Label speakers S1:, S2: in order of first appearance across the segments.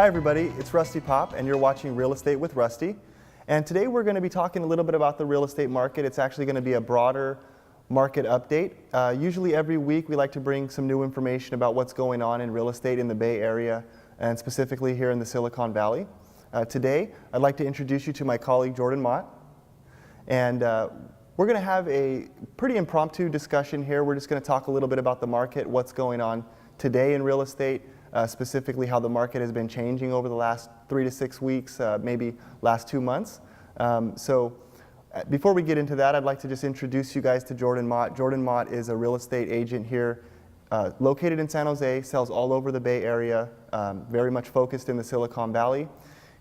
S1: Hi everybody, it's Rusty Pop and you're watching Real Estate with Rusty. And today we're going to be talking a little bit about the real estate market. It's actually going to be a broader market update. Usually every week we like to bring some new information about what's going on in real estate in the Bay Area and specifically here in the Silicon Valley. Today I'd like to introduce you to my colleague Jordan Mott. And we're going to have a pretty impromptu discussion here. We're just going to talk a little bit about the market, what's going on today in real estate, specifically how the market has been changing over the last 3 to 6 weeks, maybe last 2 months. Before we get into that, I'd like to just introduce you guys to Jordan Mott. Jordan Mott is a real estate agent here, located in San Jose, sells all over the Bay Area, very much focused in the Silicon Valley.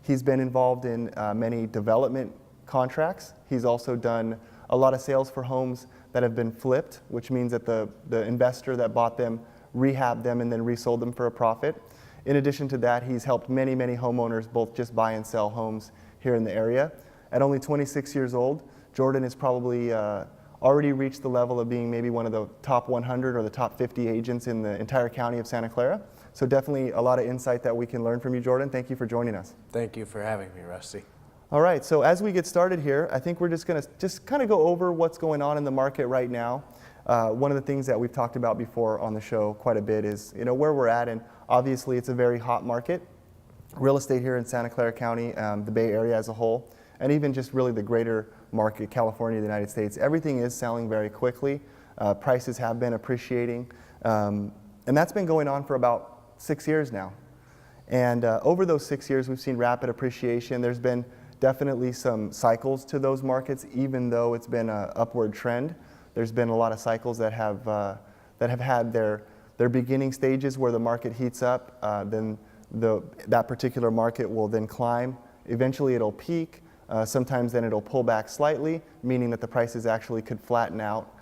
S1: He's been involved in many development contracts. He's also done a lot of sales for homes that have been flipped, which means that the investor that bought them rehabbed them and then resold them for a profit. In addition to that, he's helped many, many homeowners both just buy and sell homes here in the area. At only 26 years old, Jordan has probably already reached the level of being maybe one of the top 100 or the top 50 agents in the entire county of Santa Clara. So definitely a lot of insight that we can learn from you, Jordan. Thank you for joining us.
S2: Thank you for having me, Rusty.
S1: All right, so as we get started here, I think we're just going to kind of go over what's going on in the market right now. One of the things that we've talked about before on the show quite a bit is, where we're at, and obviously it's a very hot market. Real estate here in Santa Clara County, the Bay Area as a whole, and even just really the greater market, California, the United States, everything is selling very quickly. Prices have been appreciating, and that's been going on for about 6 years now. And over those 6 years, we've seen rapid appreciation. There's been definitely some cycles to those markets, even though it's been an upward trend. There's been a lot of cycles that have had their beginning stages where the market heats up, then that particular market will then climb. Eventually it'll peak. Sometimes then it'll pull back slightly, meaning that the prices actually could flatten out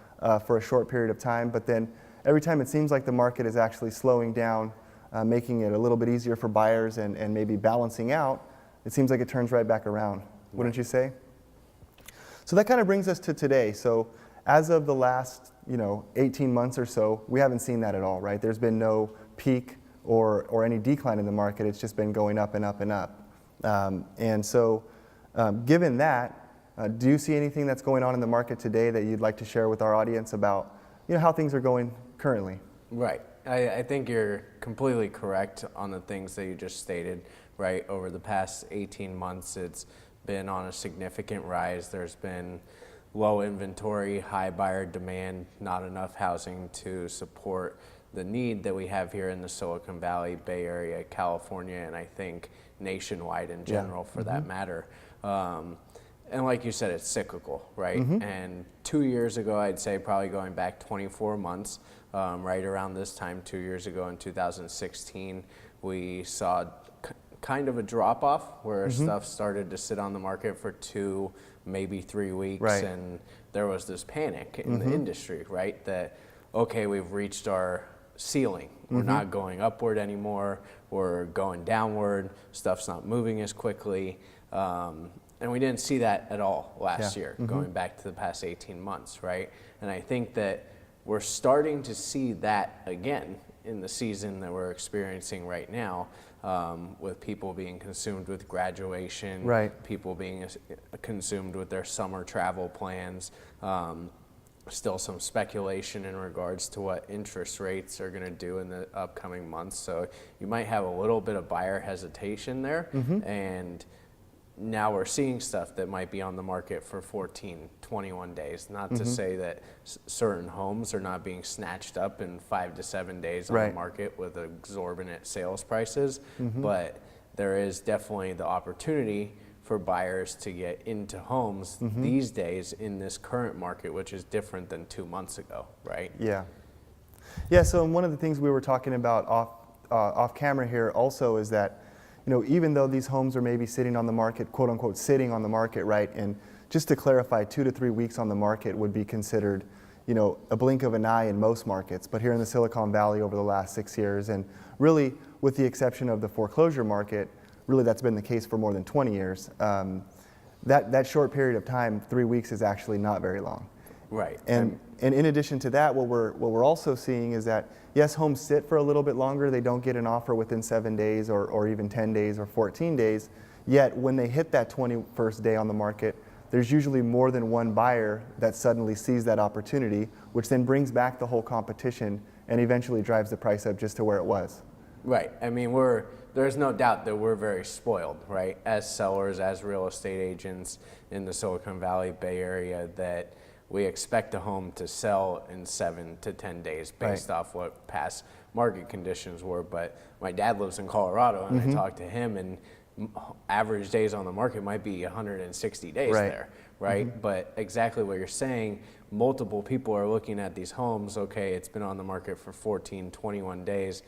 S1: for a short period of time. But then every time it seems like the market is actually slowing down, making it a little bit easier for buyers and maybe balancing out, it seems like it turns right back around, wouldn't you say? So that kind of brings us to today. So as of the last 18 months or so, we haven't seen that at all, right? There's been no peak or any decline in the market. It's just been going up and up and up. Given that, do you see anything that's going on in the market today that you'd like to share with our audience about how things are going currently?
S2: Right. I think you're completely correct on the things that you just stated, right? Over the past 18 months, it's been on a significant rise. There's been low inventory, high buyer demand, not enough housing to support the need that we have here in the Silicon Valley, Bay Area, California, and I think nationwide in general for that matter. And like you said, it's cyclical, right? And 2 years ago, I'd say probably going back 24 months, right around this time, 2 years ago in 2016, we saw kind of a drop off where stuff started to sit on the market for 2, maybe 3 weeks. Right. And there was this panic in the industry, right? That, okay, we've reached our ceiling. We're not going upward anymore. We're going downward. Stuff's not moving as quickly. And we didn't see that at all last year, going back to the past 18 months, right? And I think that we're starting to see that again in the season that we're experiencing right now, with people being consumed with graduation, people being consumed with their summer travel plans, still some speculation in regards to what interest rates are going to do in the upcoming months. So you might have a little bit of buyer hesitation there, and now we're seeing stuff that might be on the market for 14, 21 days. Not to say that certain homes are not being snatched up in 5 to 7 days on the market with exorbitant sales prices, but there is definitely the opportunity for buyers to get into homes these days in this current market, which is different than 2 months ago, right? Yeah.
S1: Yeah, so one of the things we were talking about off camera here also is that even though these homes are maybe sitting on the market, quote unquote, sitting on the market, right? And just to clarify, 2 to 3 weeks on the market would be considered, a blink of an eye in most markets. But here in the Silicon Valley over the last 6 years, and really with the exception of the foreclosure market, really that's been the case for more than 20 years. That short period of time, 3 weeks, is actually not very long.
S2: Right.
S1: And in addition to that, what we're also seeing is that, yes, homes sit for a little bit longer. They don't get an offer within 7 days or even 10 days or 14 days. Yet when they hit that 21st day on the market, there's usually more than one buyer that suddenly sees that opportunity, which then brings back the whole competition and eventually drives the price up just to where it was.
S2: Right. I mean, there's no doubt that we're very spoiled, right? As sellers, as real estate agents in the Silicon Valley Bay Area, that we expect a home to sell in 7 to 10 days based off what past market conditions were. But my dad lives in Colorado, and I talked to him, and average days on the market might be 160 days there, right? But exactly what you're saying, multiple people are looking at these homes. Okay, it's been on the market for 14, 21 days.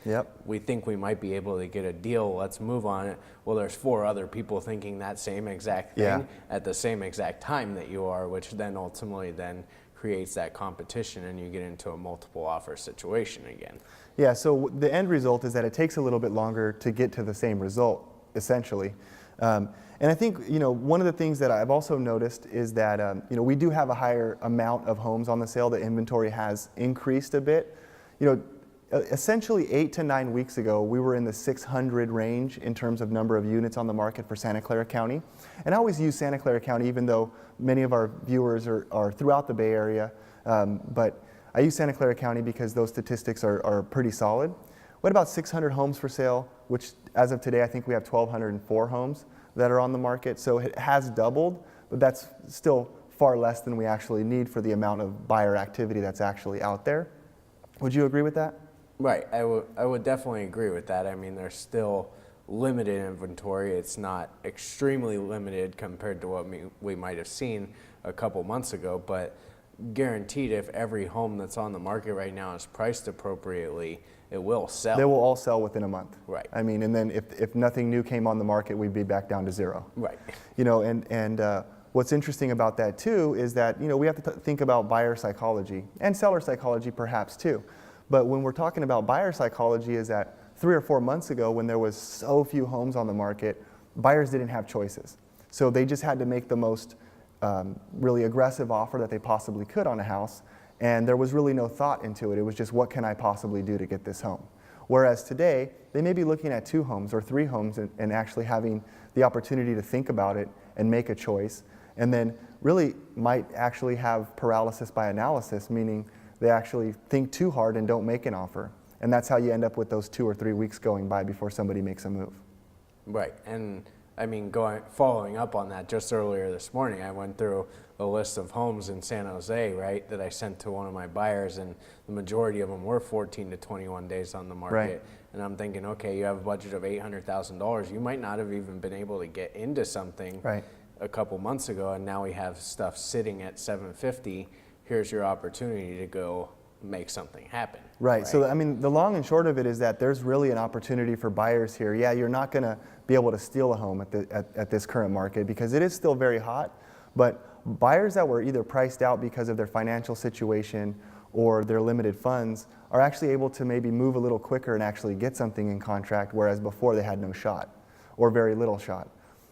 S2: We think we might be able to get a deal. Let's move on it. Well, there's 4 other people thinking that same exact thing at the same exact time that you are, which then ultimately then creates that competition, and you get into a multiple offer situation again.
S1: Yeah, so the end result is that it takes a little bit longer to get to the same result, essentially. And I think, one of the things that I've also noticed is that, we do have a higher amount of homes on the sale. The inventory has increased a bit. Essentially 8 to 9 weeks ago, we were in the 600 range in terms of number of units on the market for Santa Clara County. And I always use Santa Clara County, even though many of our viewers are throughout the Bay Area. But I use Santa Clara County because those statistics are pretty solid. We had about 600 homes for sale, which as of today, I think we have 1,204 homes that are on the market. So it has doubled, but that's still far less than we actually need for the amount of buyer activity that's actually out there. Would you agree with that?
S2: Right, I would definitely agree with that. I mean, there's still limited inventory. It's not extremely limited compared to what we might have seen a couple months ago, but guaranteed if every home that's on the market right now is priced appropriately, it will sell.
S1: They will all sell within a month.
S2: Right.
S1: I mean, and then if nothing new came on the market, we'd be back down to zero.
S2: Right.
S1: And what's interesting about that too is that, we have to think about buyer psychology and seller psychology perhaps too. But when we're talking about buyer psychology is that 3 or 4 months ago when there was so few homes on the market, buyers didn't have choices. So they just had to make the most really aggressive offer that they possibly could on a house. And there was really no thought into it. It was just, what can I possibly do to get this home? Whereas today, they may be looking at 2 homes or 3 homes and actually having the opportunity to think about it and make a choice. And then really might actually have paralysis by analysis, meaning they actually think too hard and don't make an offer. And that's how you end up with those 2 or 3 weeks going by before somebody makes a move.
S2: Right. And I mean, following up on that, just earlier this morning, I went through a list of homes in San Jose, right, that I sent to one of my buyers, and the majority of them were 14 to 21 days on the market.
S1: Right.
S2: And I'm thinking, okay, you have a budget of $800,000. You might not have even been able to get into something a couple months ago, and now we have stuff sitting at $750. Here's your opportunity to go make something happen.
S1: Right. So, I mean, the long and short of it is that there's really an opportunity for buyers here. Yeah, you're not going to be able to steal a home at this current market because it is still very hot, but buyers that were either priced out because of their financial situation or their limited funds are actually able to maybe move a little quicker and actually get something in contract, whereas before they had no shot or very little shot.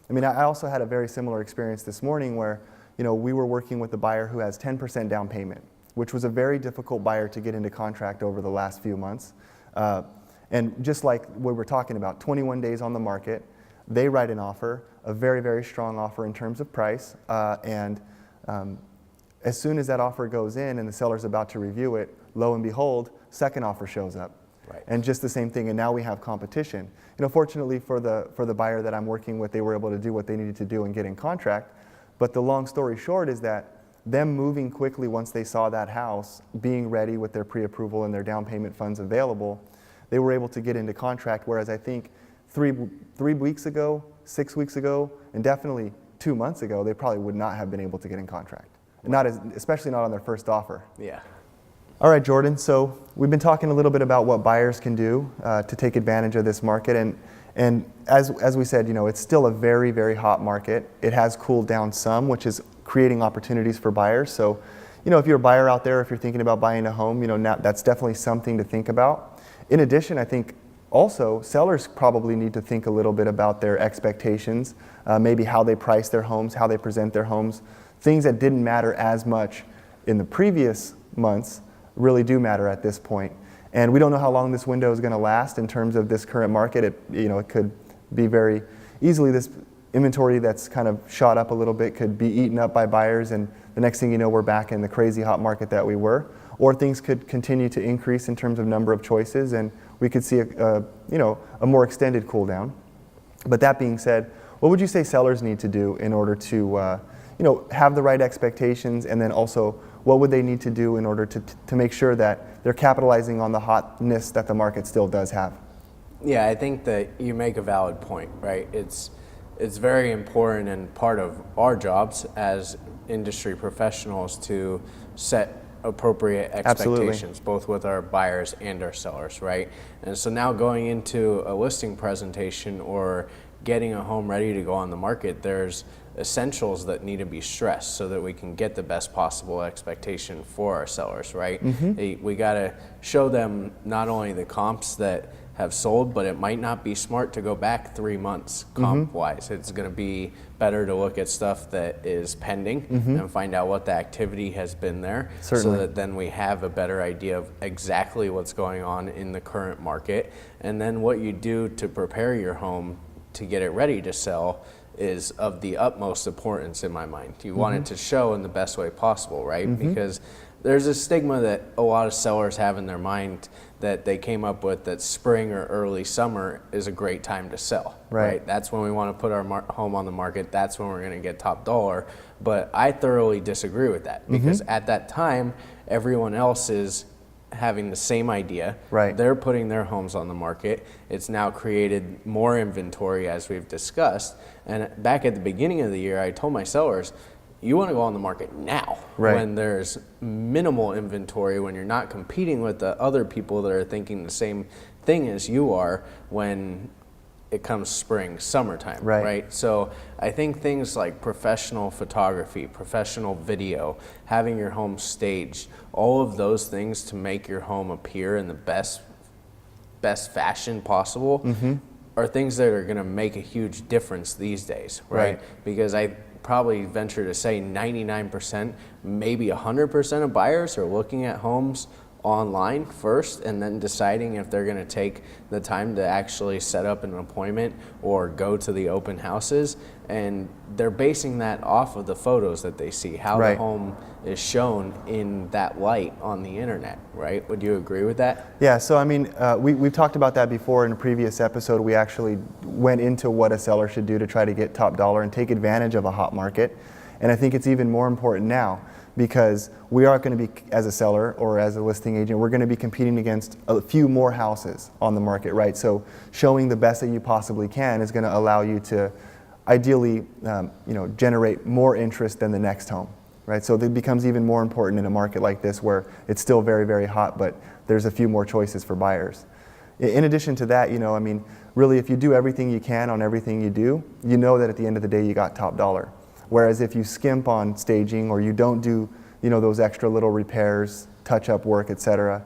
S1: I mean, I also had a very similar experience this morning where, we were working with a buyer who has 10% down payment, which was a very difficult buyer to get into contract over the last few months. And just like what we're talking about, 21 days on the market, they write an offer, a very, very strong offer in terms of price. And as soon as that offer goes in and the seller's about to review it, lo and behold, second offer shows up.
S2: Right.
S1: And just the same thing, and now we have competition. Fortunately for the buyer that I'm working with, they were able to do what they needed to do and get in contract. But the long story short is that them moving quickly once they saw that house, being ready with their pre-approval and their down payment funds available, they were able to get into contract, whereas I think 3 weeks ago, 6 weeks ago, and definitely 2 months ago, they probably would not have been able to get in contract. Especially not on their first offer.
S2: Yeah.
S1: All right, Jordan, so we've been talking a little bit about what buyers can do to take advantage of this market. And as we said, it's still a very, very hot market. It has cooled down some, which is creating opportunities for buyers. So, if you're a buyer out there, if you're thinking about buying a home, now that's definitely something to think about. In addition, I think also sellers probably need to think a little bit about their expectations, maybe how they price their homes, how they present their homes, things that didn't matter as much in the previous months really do matter at this point. And we don't know how long this window is going to last in terms of this current market. It could be very easily, this inventory that's kind of shot up a little bit could be eaten up by buyers, and the next thing you know, we're back in the crazy hot market that we were. Or things could continue to increase in terms of number of choices, and we could see a more extended cool down. But that being said, what would you say sellers need to do in order to have the right expectations, and then also what would they need to do in order to make sure that they're capitalizing on the hotness that the market still does have?
S2: Yeah, I think that you make a valid point, right? It's very important and part of our jobs as industry professionals to set appropriate expectations,
S1: Absolutely.
S2: both with our buyers and our sellers, right? And so now going into a listing presentation or getting a home ready to go on the market, there's essentials that need to be stressed so that we can get the best possible expectation for our sellers, right? We got to show them not only the comps that have sold, but it might not be smart to go back 3 months comp wise. It's going to be better to look at stuff that is pending and find out what the activity has been there.
S1: Certainly.
S2: So that then we have a better idea of exactly what's going on in the current market. And then what you do to prepare your home to get it ready to sell is of the utmost importance in my mind. You want it to show in the best way possible, right? Because there's a stigma that a lot of sellers have in their mind that they came up with, that spring or early summer is a great time to sell, right? That's when we want to put our home on the market. That's when we're going to get top dollar. But I thoroughly disagree with that, because at that time, everyone else is having the same idea.
S1: Right.
S2: They're putting their homes on the market. It's now created more inventory, as we've discussed. And back at the beginning of the year, I told my sellers, you want to go on the market now, when there's minimal inventory, when you're not competing with the other people that are thinking the same thing as you are when it comes spring, summertime, right? So I think things like professional photography, professional video, having your home staged, all of those things to make your home appear in the best fashion possible are things that are going to make a huge difference these days, right? Because I probably venture to say 99%, maybe 100% of buyers are looking at homes online first and then deciding if they're going to take the time to actually set up an appointment or go to the open houses, and they're basing that off of the photos that they see, how the home is shown in that light on the internet, right? Would you agree with that?
S1: Yeah, so I mean, we've talked about that before in a previous episode. We actually went into what a seller should do to try to get top dollar and take advantage of a hot market. And I think it's even more important now, because we are going to be, as a seller or as a listing agent, we're going to be competing against a few more houses on the market, right? So showing the best that you possibly can is going to allow you to ideally generate more interest than the next home, right? So it becomes even more important in a market like this, where it's still very, very hot, but there's a few more choices for buyers. In addition to that, I mean, really, if you do everything you can on everything you do, you know that at the end of the day you got top dollar. Whereas if you skimp on staging, or you don't do, those extra little repairs, touch-up work, etc.,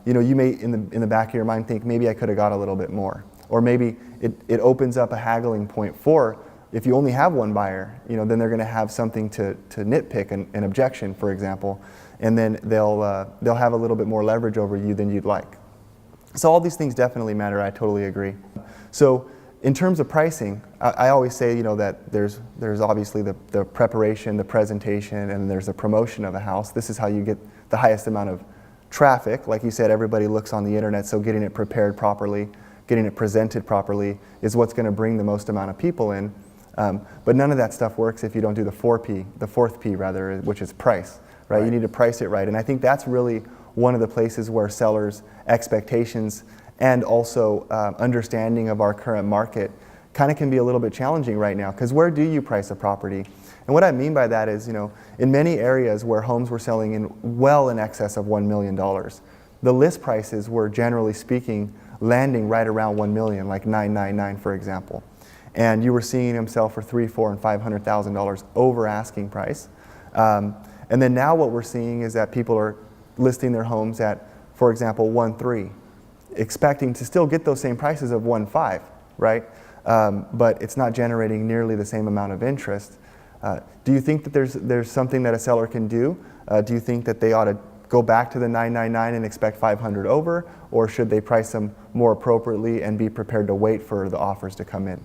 S1: you may in the back of your mind think, maybe I could have got a little bit more, or maybe it opens up a haggling point for, if you only have one buyer, then they're going to have something to nitpick, an objection, for example, and then they'll have a little bit more leverage over you than you'd like. So all these things definitely matter. I totally agree. So in terms of pricing, I always say, that there's obviously the preparation, the presentation, and there's the promotion of a house. This is how you get the highest amount of traffic. Like you said, everybody looks on the internet, so getting it prepared properly, getting it presented properly is what's going to bring the most amount of people in. But none of that stuff works if you don't do the fourth P rather, which is price, right? You need to price it right. And I think that's really one of the places where sellers' expectations and also understanding of our current market kind of can be a little bit challenging right now, because where do you price a property? And what I mean by that is, in many areas where homes were selling in excess of $1 million, the list prices were, generally speaking, landing right around $1 million, like $999, for example. And you were seeing them sell for $300,000, $400,000, and $500,000 over asking price. And then now what we're seeing is that people are listing their homes at, for example, 1.3, expecting to still get those same prices of 1.5, right? But it's not generating nearly the same amount of interest. Do you think that there's something that a seller can do? Do you think that they ought to go back to the 999 and expect 500 over, or should they price them more appropriately and be prepared to wait for the offers to come in?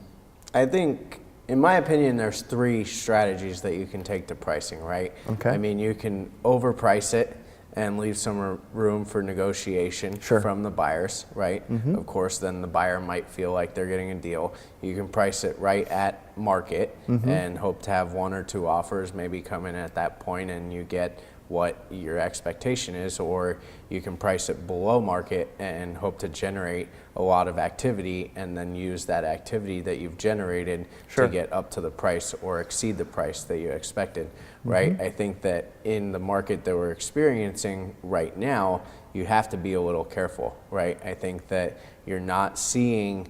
S2: I think, in my opinion, there's 3 strategies that you can take to pricing, right?
S1: Okay.
S2: I mean, you can overprice it and leave some room for negotiation
S1: Sure.
S2: from the buyers, right? Of course, then the buyer might feel like they're getting a deal. You can price it right at market and hope to have 1 or 2 offers maybe come in at that point and you get what your expectation is, or you can price it below market and hope to generate a lot of activity and then use that activity that you've generated
S1: Sure.
S2: to get up to the price or exceed the price that you expected, right? I think that in the market that we're experiencing right now, you have to be a little careful, right? I think that you're not seeing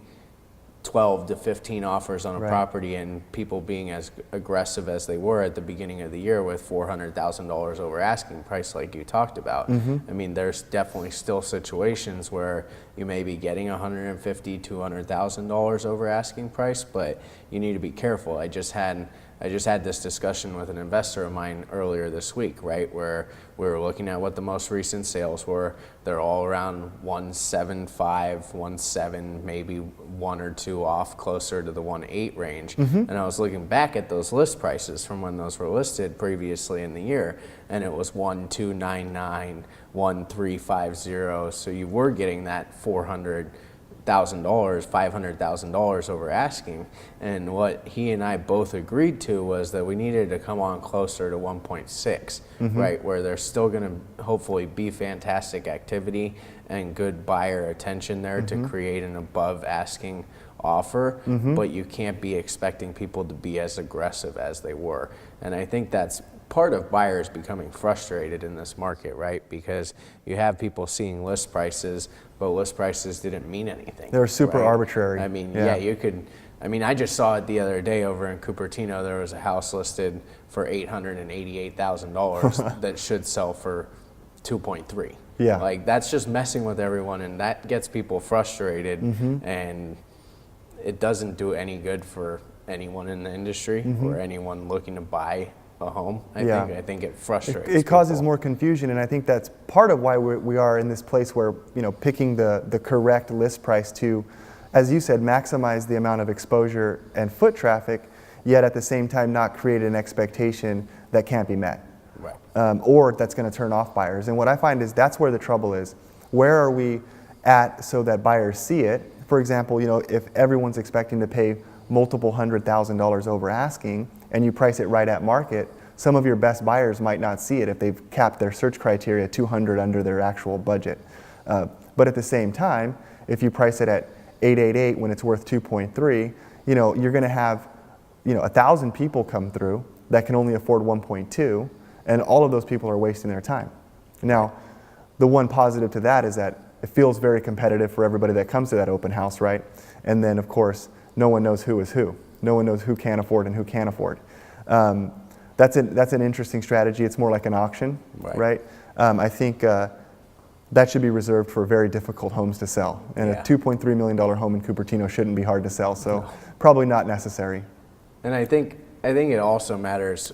S2: 12 to 15 offers on a
S1: Right.
S2: property and people being as aggressive as they were at the beginning of the year with $400,000 over asking price like you talked about. I mean, there's definitely still situations where you may be getting $150,000, $200,000 over asking price, but you need to be careful. I just had this discussion with an investor of mine earlier this week, right, where we were looking at what the most recent sales were. They're all around 175, 17, maybe 1 or 2 off closer to the 18 range. And I was looking back at those list prices from when those were listed previously in the year, and it was 1299, 1350. So you were getting that $400,000, $500,000 over asking. And what he and I both agreed to was that we needed to come on closer to 1.6, right? Where there's still going to hopefully be fantastic activity and good buyer attention there to create an above asking offer, but you can't be expecting people to be as aggressive as they were. And I think that's part of buyers becoming frustrated in this market, right? Because you have people seeing list prices, but list prices didn't mean anything.
S1: They were super
S2: right?
S1: arbitrary.
S2: I mean,
S1: Yeah.
S2: you could, I just saw it the other day over in Cupertino. There was a house listed for $888,000 that should sell for 2.3.
S1: Yeah.
S2: Like, that's just messing with everyone, and that gets people frustrated, and it doesn't do any good for anyone in the industry or anyone looking to buy a home.
S1: Yeah.
S2: I think it frustrates
S1: It causes
S2: people.
S1: more confusion, and I think that's part of why we are in this place where, picking the correct list price to, as you said, maximize the amount of exposure and foot traffic, yet at the same time not create an expectation that can't be met.
S2: Right.
S1: Or that's going to turn off buyers. And what I find is that's where the trouble is. Where are we at so that buyers see it? For example, if everyone's expecting to pay multiple $100,000 over asking and you price it right at market, some of your best buyers might not see it if they've capped their search criteria 200 under their actual budget. But at the same time, if you price it at 888 when it's worth 2.3, you're going to have 1,000 people come through that can only afford 1.2, and all of those people are wasting their time. Now, the one positive to that is that it feels very competitive for everybody that comes to that open house, right? And then, of course, no one knows who is who. No one knows who can afford and who can't afford. That's an interesting strategy. It's more like an auction, right? I think that should be reserved for very difficult homes to sell. And a $2.3 million home in Cupertino shouldn't be hard to sell, so probably not necessary.
S2: And I think it also matters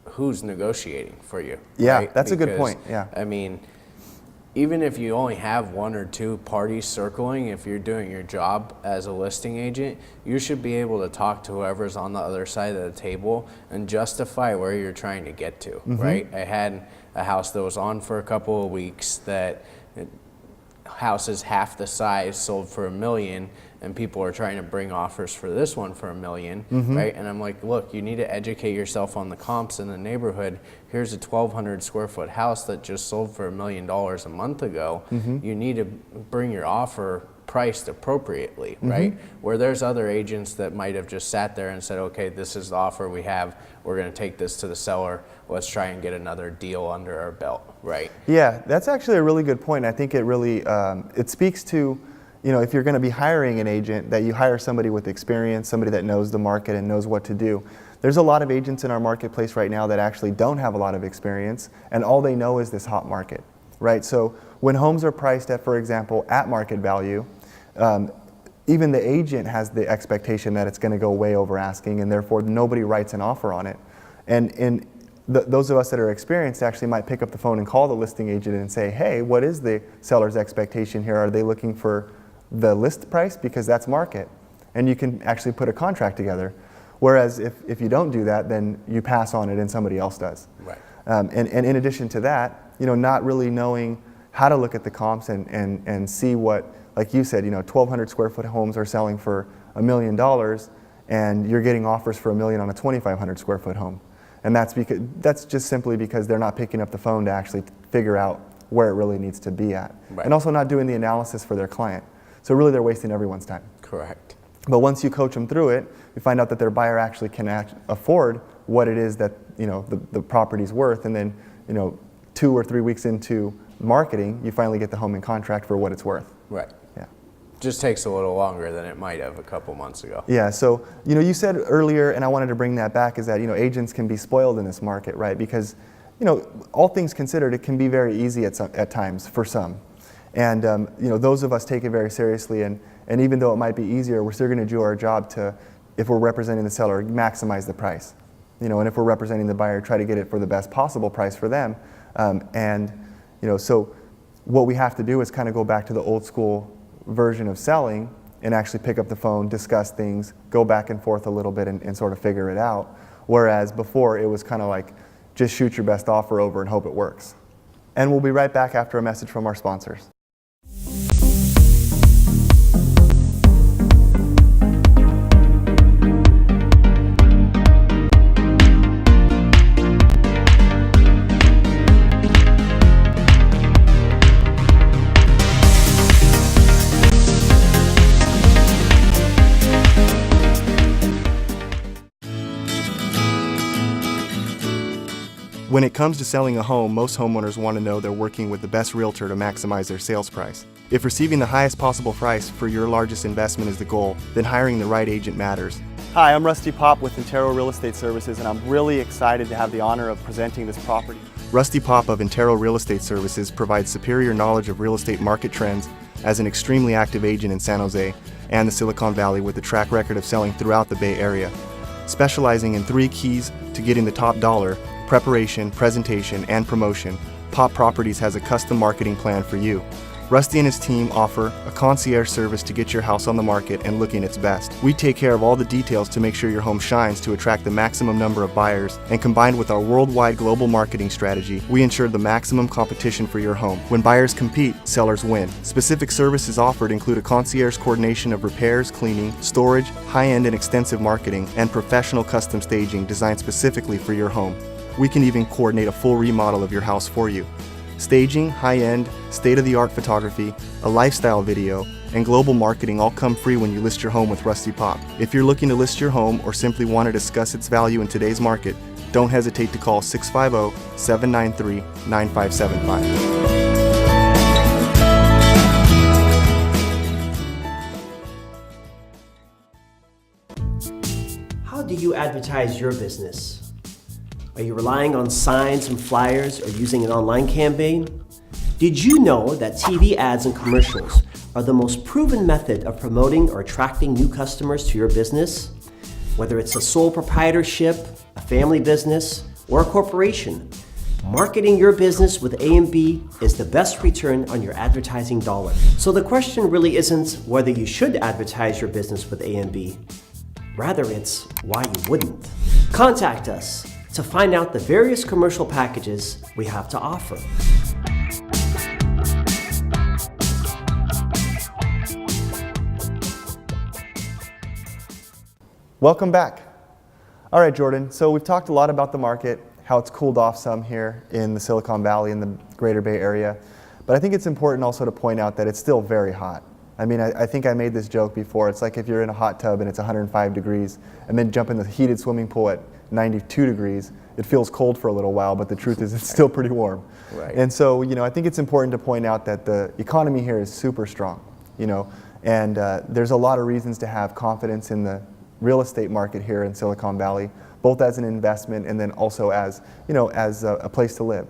S2: who's negotiating for you.
S1: Yeah,
S2: right?
S1: that's a good
S2: Because,
S1: point. Yeah.
S2: I mean, even if you only have 1 or 2 parties circling, if you're doing your job as a listing agent, you should be able to talk to whoever's on the other side of the table and justify where you're trying to get to, right? I had a house that was on for a couple of weeks that houses half the size sold for $1 million, and people are trying to bring offers for this one for $1 million, right? And I'm like, look, you need to educate yourself on the comps in the neighborhood. Here's a 1,200 square foot house that just sold for $1 million a month ago. You need to bring your offer priced appropriately, right? Where there's other agents that might have just sat there and said, okay, this is the offer we have. We're going to take this to the seller. Let's try and get another deal under our belt, right?
S1: Yeah, that's actually a really good point. I think it really, it speaks to, if you're going to be hiring an agent, that you hire somebody with experience, somebody that knows the market and knows what to do. There's a lot of agents in our marketplace right now that actually don't have a lot of experience, and all they know is this hot market, right? So when homes are priced at, for example, at market value, even the agent has the expectation that it's going to go way over asking, and therefore nobody writes an offer on it. And those of us that are experienced actually might pick up the phone and call the listing agent and say, hey, what is the seller's expectation here? Are they looking for the list price? Because that's market. And you can actually put a contract together. Whereas if you don't do that, then you pass on it and somebody else does.
S2: Right.
S1: And in addition to that, not really knowing how to look at the comps and see what, like you said, 1,200 square foot homes are selling for $1 million, and you're getting offers for $1 million on a 2,500 square foot home. And that's just simply because they're not picking up the phone to actually figure out where it really needs to be at.
S2: Right.
S1: And also not doing the analysis for their client. So really they're wasting everyone's time.
S2: Correct.
S1: But once you coach them through it, you find out that their buyer actually can afford what it is that the property's worth, and then 2 or 3 weeks into marketing, you finally get the home in contract for what it's worth.
S2: Right.
S1: Yeah.
S2: Just takes a little longer than it might have a couple months ago.
S1: Yeah, so you said earlier, and I wanted to bring that back, is that agents can be spoiled in this market, right? Because all things considered, it can be very easy at times for some, and those of us take it very seriously, and even though it might be easier, we're still going to do our job to, if we're representing the seller, maximize the price, and if we're representing the buyer, try to get it for the best possible price for them, so what we have to do is kind of go back to the old school version of selling and actually pick up the phone, discuss things, go back and forth a little bit and sort of figure it out. Whereas before it was kind of like just shoot your best offer over and hope it works. And we'll be right back after a message from our sponsors. When it comes to selling a home, most homeowners want to know they're working with the best realtor to maximize their sales price. If receiving the highest possible price for your largest investment is the goal, then hiring the right agent matters. Hi, I'm Rusty Pop with Intero Real Estate Services, and I'm really excited to have the honor of presenting this property. Rusty Pop of Intero Real Estate Services provides superior knowledge of real estate market trends as an extremely active agent in San Jose and the Silicon Valley with a track record of selling throughout the Bay Area. Specializing in 3 keys to getting the top dollar: preparation, presentation, and promotion, Pop Properties has a custom marketing plan for you. Rusty and his team offer a concierge service to get your house on the market and looking its best. We take care of all the details to make sure your home shines to attract the maximum number of buyers, and combined with our worldwide global marketing strategy, we ensure the maximum competition for your home. When buyers compete, sellers win. Specific services offered include a concierge coordination of repairs, cleaning, storage, high-end and extensive marketing, and professional custom staging designed specifically for your home. We can even coordinate a full remodel of your house for you. Staging, high-end, state-of-the-art photography, a lifestyle video, and global marketing all come free when you list your home with Rusty Pop. If you're looking to list your home or simply want to discuss its value in today's market, don't hesitate to call 650-793-9575.
S3: How do you advertise your business? Are you relying on signs and flyers or using an online campaign? Did you know that TV ads and commercials are the most proven method of promoting or attracting new customers to your business? Whether it's a sole proprietorship, a family business, or a corporation, marketing your business with A&B is the best return on your advertising dollar. So the question really isn't whether you should advertise your business with A&B. Rather, it's why you wouldn't. Contact us to find out the various commercial packages we have to offer.
S1: Welcome back. All right, Jordan, so we've talked a lot about the market, how it's cooled off some here in the Silicon Valley and the Greater Bay Area, but I think it's important also to point out that it's still very hot. I mean, I think I made this joke before. It's like if you're in a hot tub and it's 105 degrees and then jump in the heated swimming pool at 92 degrees, it feels cold for a little while, but the truth is it's still pretty warm.
S2: Right.
S1: And so, I think it's important to point out that the economy here is super strong, and there's a lot of reasons to have confidence in the real estate market here in Silicon Valley, both as an investment and then also as, as a place to live.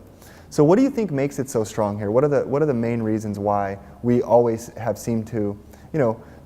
S1: So what do you think makes it so strong here? What are the main reasons why we always have seemed to,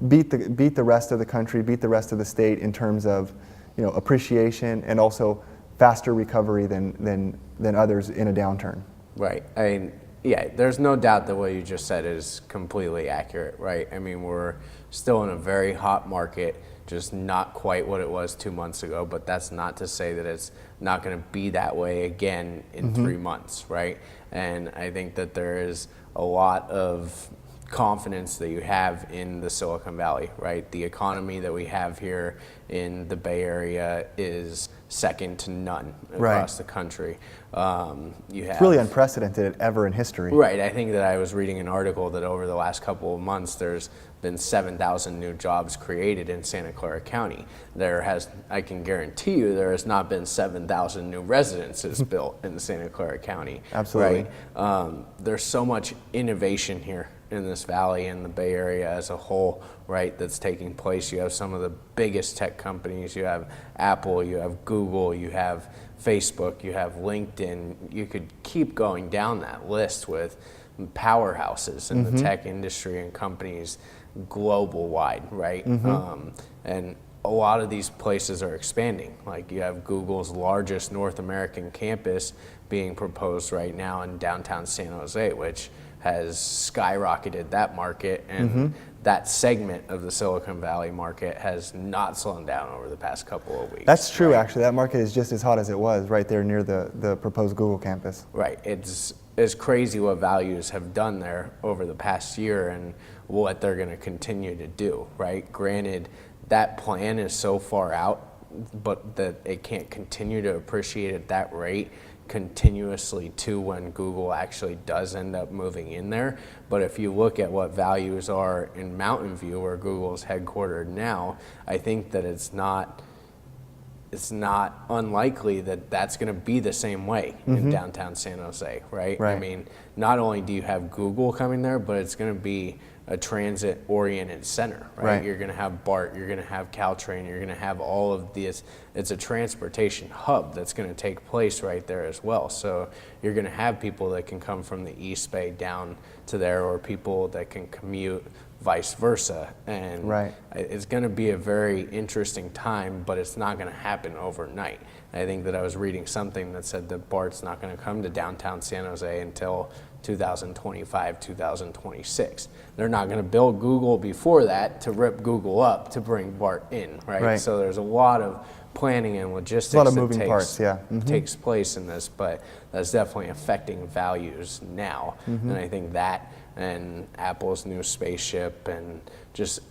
S1: beat the rest of the country, beat the rest of the state in terms of, appreciation and also faster recovery than others in a downturn.
S2: Right. I mean, yeah, there's no doubt that what you just said is completely accurate, right? I mean, we're still in a very hot market, just not quite what it was 2 months ago, but that's not to say that it's not going to be that way again in 3 months, right? And I think that there is a lot of confidence that you have in the Silicon Valley, right? The economy that we have here in the Bay Area is second to none across the country. You have
S1: It's really unprecedented ever in history.
S2: Right. I think that I was reading an article that over the last couple of months, there's been 7,000 new jobs created in Santa Clara County. I can guarantee you, there has not been 7,000 new residences built in Santa Clara County.
S1: Absolutely.
S2: Right? There's so much innovation here in this valley and the Bay Area as a whole, right, that's taking place. You have some of the biggest tech companies. You have Apple, you have Google, you have Facebook, you have LinkedIn. You could keep going down that list with powerhouses in the tech industry and companies global wide, right? And a lot of these places are expanding. Like you have Google's largest North American campus being proposed right now in downtown San Jose, which has skyrocketed that market, and that segment of the Silicon Valley market has not slowed down over the past couple of weeks.
S1: That's true,
S2: right?
S1: actually. That market is just as hot as it was right there near the proposed Google campus.
S2: Right. It's crazy what values have done there over the past year and what they're going to continue to do, right? Granted, that plan is so far out, but that it can't continue to appreciate at that rate continuously to when Google actually does end up moving in there. But if you look at what values are in Mountain View, where Google's headquartered now, I think that it's not unlikely that that's going to be the same way in downtown San Jose, right? I mean, not only do you have Google coming there, but it's going to be a transit-oriented center, right? You're going to have BART, you're going to have Caltrain, you're going to have all of this. It's a transportation hub that's going to take place right there as well. So you're going to have people that can come from the East Bay down to there, or people that can commute vice versa. And it's going to be a very interesting time, but it's not going to happen overnight. I think that I was reading something that said that BART's not going to come to downtown San Jose until 2025, 2026. They're not going to build Google before that to rip Google up to bring BART in, right? So there's a lot of planning and logistics
S1: a lot of moving parts,
S2: takes place in this, but that's definitely affecting values now. And I think that and Apple's new spaceship and just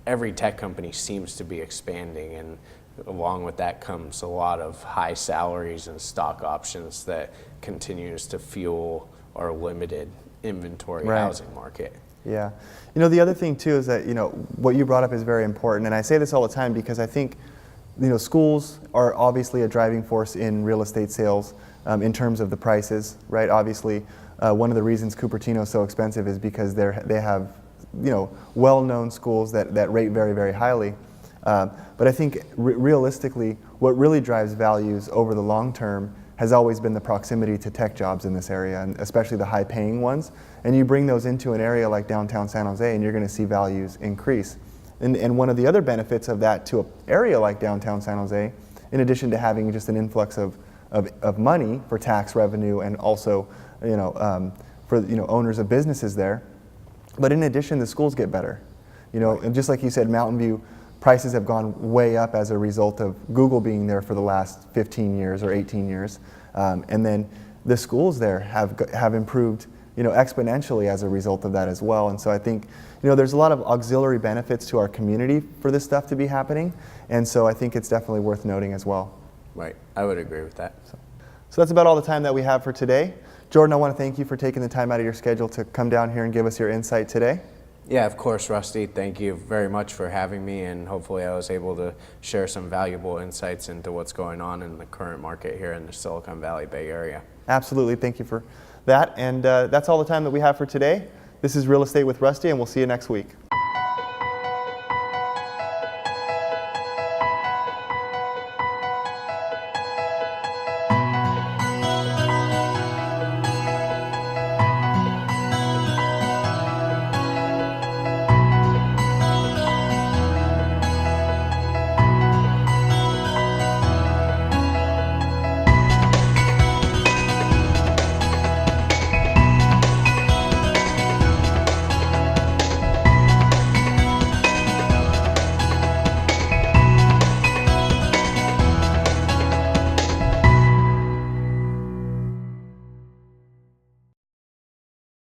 S2: every tech company seems to be expanding, and along with that comes a lot of high salaries and stock options that continues to fuel our limited inventory housing market.
S1: Yeah. You know, the other thing too is that, you know, what you brought up is very important. And I say this all the time because I think, you know, schools are obviously a driving force in real estate sales in terms of the prices, right? Obviously, one of the reasons Cupertino is so expensive is because they have, you know, well-known schools that rate very, very highly. But I think realistically, what really drives values over the long term has always been the proximity to tech jobs in this area, and especially the high-paying ones. And you bring those into an area like downtown San Jose, and you're going to see values increase. And one of the other benefits of that to an area like downtown San Jose, in addition to having just an influx of money for tax revenue and also, you know, for, you know, owners of businesses there, but in addition, the schools get better. You know, and just like you said, Mountain View prices have gone way up as a result of Google being there for the last 15 years or 18 years. And then the schools there have improved, you know, exponentially as a result of that as well. And so I think, you know, there's a lot of auxiliary benefits to our community for this stuff to be happening. And so I think it's definitely worth noting as well.
S2: Right, I would agree with that.
S1: So that's about all the time that we have for today. Jordan, I want to thank you for taking the time out of your schedule to come down here and give us your insight today.
S2: Yeah, of course, Rusty. Thank you very much for having me, and hopefully I was able to share some valuable insights into what's going on in the current market here in the Silicon Valley Bay Area.
S1: Absolutely. Thank you for that. And that's all the time that we have for today. This is Real Estate with Rusty, and we'll see you next week.